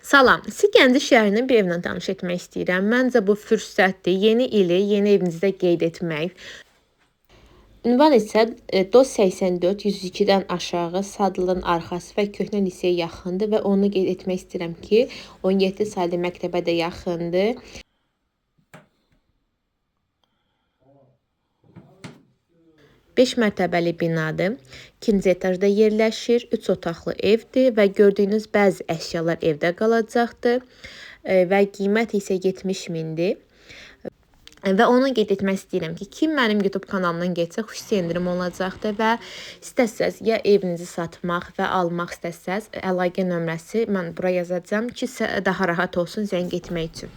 Salam, sizi Gəncə şəhərinin bir evlə tanış etmək istəyirəm. Məncə bu fürsətdir. Yeni ili yeni evinizdə qeyd etmək. Ünvan isə DOS 84 102-dən aşağı Sadlın arxası və Köhnə liseyə yaxındır və onu qeyd etmək istəyirəm ki, 17 saylı məktəbə də yaxındır. Beş mərtəbəli binadır. 2-ci etajda yerləşir. 3 otaqlı evdir və gördüyünüz bəzi əşyalar evdə qalacaqdır. Və qiymət isə 70 mindir. Və onu qeyd etmək istəyirəm ki, kim mənim YouTube kanalımdan getsə xüsusi endirim olacaqdır və istəsəz ya evinizi satmaq və almaq istəsəz əlaqə nömrəsi mən bura yazacağam ki, daha rahat olsun zəng etmək üçün.